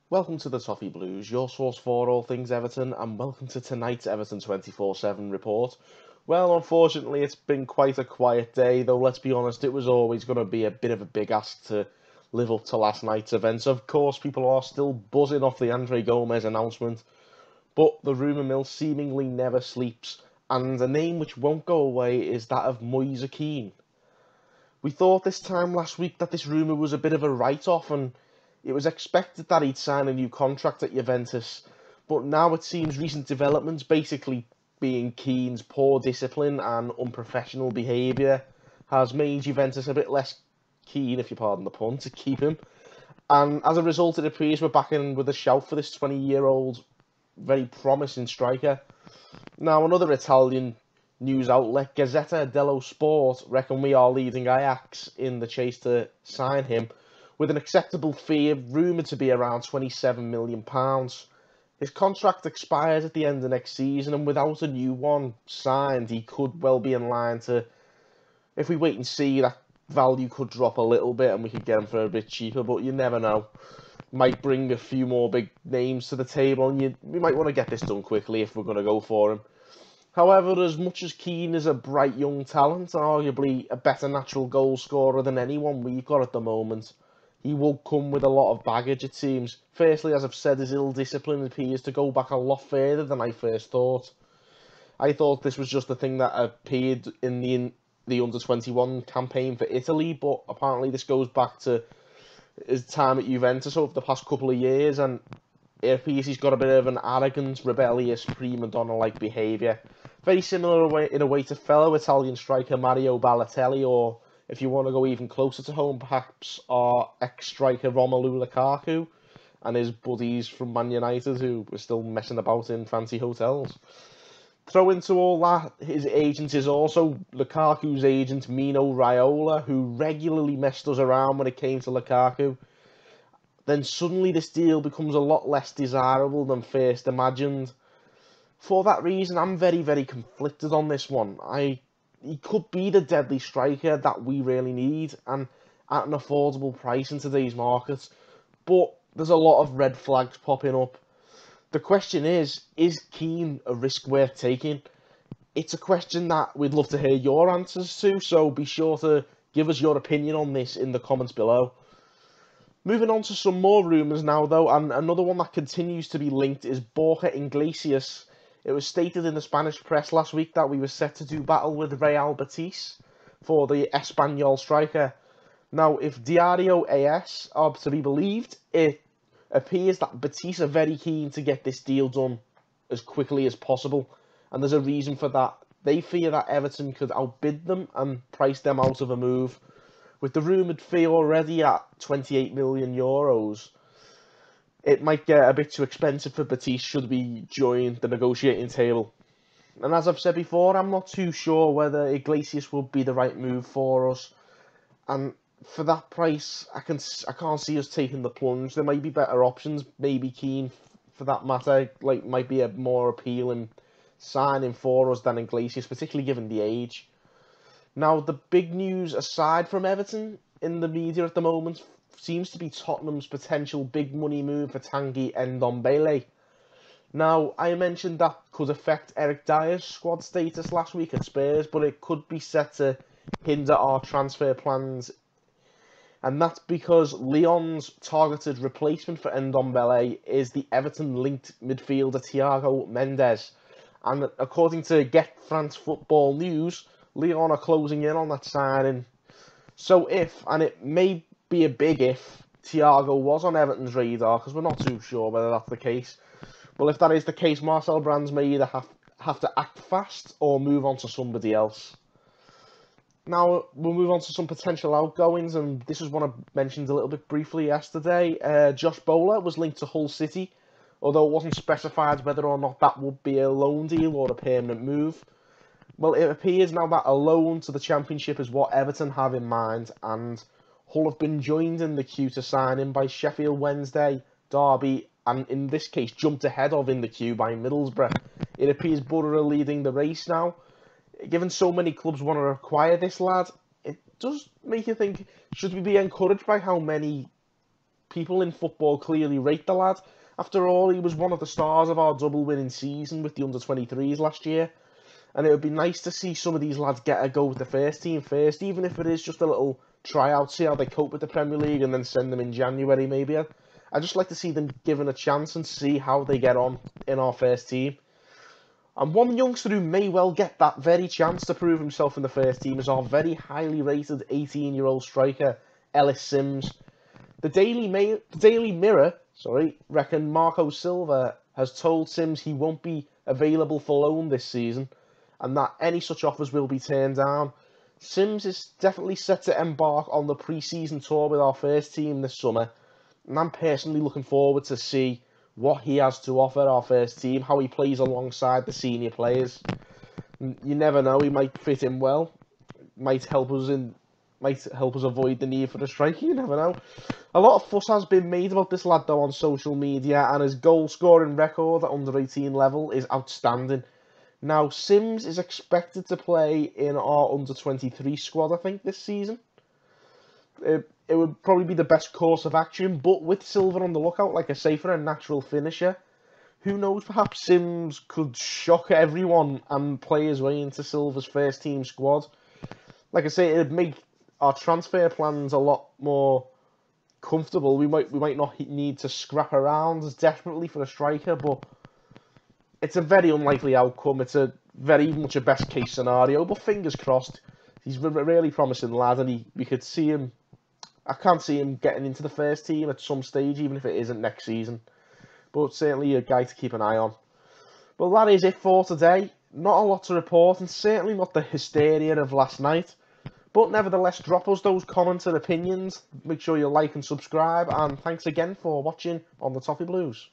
Welcome to the Toffee Blues, your source for all things Everton, and welcome to tonight's Everton 24/7 report. Well, unfortunately, it's been quite a quiet day, though let's be honest, it was always going to be a bit of a big ask to live up to last night's events. Of course, people are still buzzing off the Andre Gomes announcement, but the rumour mill seemingly never sleeps, and a name which won't go away is that of Kean. We thought this time last week that this rumour was a bit of a write-off, and it was expected that he'd sign a new contract at Juventus, but now it seems recent developments, basically being Kean's poor discipline and unprofessional behaviour, has made Juventus a bit less keen, if you pardon the pun, to keep him. And as a result, it appears we're back in with a shout for this 20-year-old, very promising striker. Now, another Italian news outlet, Gazzetta dello Sport, reckon we are leading Ajax in the chase to sign him, with an acceptable fee rumoured to be around £27 million. His contract expires at the end of next season, and without a new one signed, he could well be in line to, if we wait and see, that value could drop a little bit and we could get him for a bit cheaper, but you never know. Might bring a few more big names to the table, and we might want to get this done quickly if we're going to go for him. However, as much as Kean is a bright young talent, and arguably a better natural goal scorer than anyone we've got at the moment, he will come with a lot of baggage, it seems. Firstly, as I've said, his ill-discipline appears to go back a lot further than I first thought. I thought this was just a thing that appeared in the under-21 campaign for Italy, but apparently this goes back to his time at Juventus over the past couple of years, and it appears he's got a bit of an arrogant, rebellious, prima donna-like behaviour. Very similar in a way to fellow Italian striker Mario Balotelli, or if you want to go even closer to home, perhaps our ex-striker Romelu Lukaku and his buddies from Man United who were still messing about in fancy hotels. Throw into all that, his agent is also Lukaku's agent Mino Raiola, who regularly messed us around when it came to Lukaku. Then suddenly this deal becomes a lot less desirable than first imagined. For that reason, I'm very, very conflicted on this one. He could be the deadly striker that we really need, and at an affordable price in today's market. But there's a lot of red flags popping up. The question is Kean a risk worth taking? It's a question that we'd love to hear your answers to, so be sure to give us your opinion on this in the comments below. Moving on to some more rumours now, though, and another one that continues to be linked is Borja Iglesias. It was stated in the Spanish press last week that we were set to do battle with Real Betis for the Espanyol striker. Now, if Diario AS are to be believed, it appears that Betis are very keen to get this deal done as quickly as possible, and there's a reason for that. They fear that Everton could outbid them and price them out of a move. With the rumoured fee already at €28 million, it might get a bit too expensive for Betis should we join the negotiating table. And as I've said before, I'm not too sure whether Iglesias will be the right move for us. And for that price, I can't see us taking the plunge. There might be better options. Maybe Kean, for that matter, might be a more appealing signing for us than Iglesias, particularly given the age. Now, the big news aside from Everton in the media at the moment seems to be Tottenham's potential big money move for Tanguy Ndombele. Now, I mentioned that could affect Eric Dyer's squad status last week at Spurs, but it could be set to hinder our transfer plans. And that's because Lyon's targeted replacement for Ndombele is the Everton-linked midfielder Thiago Mendes. And according to Get France Football News, Lyon are closing in on that signing. So if, and it may be a big if, Thiago was on Everton's radar, because we're not too sure whether that's the case. Well, if that is the case, Marcel Brands may either have to act fast or move on to somebody else. Now, we'll move on to some potential outgoings, and this is one I mentioned a little bit briefly yesterday. Josh Bowler was linked to Hull City, although it wasn't specified whether or not that would be a loan deal or a permanent move. Well, it appears now that a loan to the Championship is what Everton have in mind, and Hull have been joined in the queue to sign him by Sheffield Wednesday, Derby, and in this case jumped ahead of in the queue by Middlesbrough. It appears Borough are leading the race now. Given so many clubs want to acquire this lad, it does make you think, should we be encouraged by how many people in football clearly rate the lad. After all, he was one of the stars of our double-winning season with the under-23s last year. And it would be nice to see some of these lads get a go with the first team first, even if it is just a little tryout, see how they cope with the Premier League, and then send them in January maybe. I'd just like to see them given a chance and see how they get on in our first team. And one youngster who may well get that very chance to prove himself in the first team is our very highly rated 18-year-old striker, Ellis Sims. The Daily Mirror reckon Marco Silva has told Sims he won't be available for loan this season, and that any such offers will be turned down. Sims is definitely set to embark on the pre-season tour with our first team this summer, and I'm personally looking forward to see what he has to offer our first team, how he plays alongside the senior players. You never know, he might fit in well, might help us avoid the need for a striker, you never know. A lot of fuss has been made about this lad though on social media, and his goal scoring record at under 18 level is outstanding. Now, Sims is expected to play in our under 23 squad, I think, this season. It would probably be the best course of action, but with Silva on the lookout, like I say, for a natural finisher, who knows, perhaps Sims could shock everyone and play his way into Silva's first team squad. Like I say, it'd make our transfer plans a lot more comfortable. We might not need to scrap around as desperately for a striker, but it's a very unlikely outcome. It's a very much a best case scenario, but fingers crossed. He's a really promising lad, and we could see him. I can't see him getting into the first team at some stage, even if it isn't next season. But certainly a guy to keep an eye on. But that is it for today. Not a lot to report, and certainly not the hysteria of last night. But nevertheless, drop us those comments and opinions. Make sure you like and subscribe. And thanks again for watching on the Toffee Blues.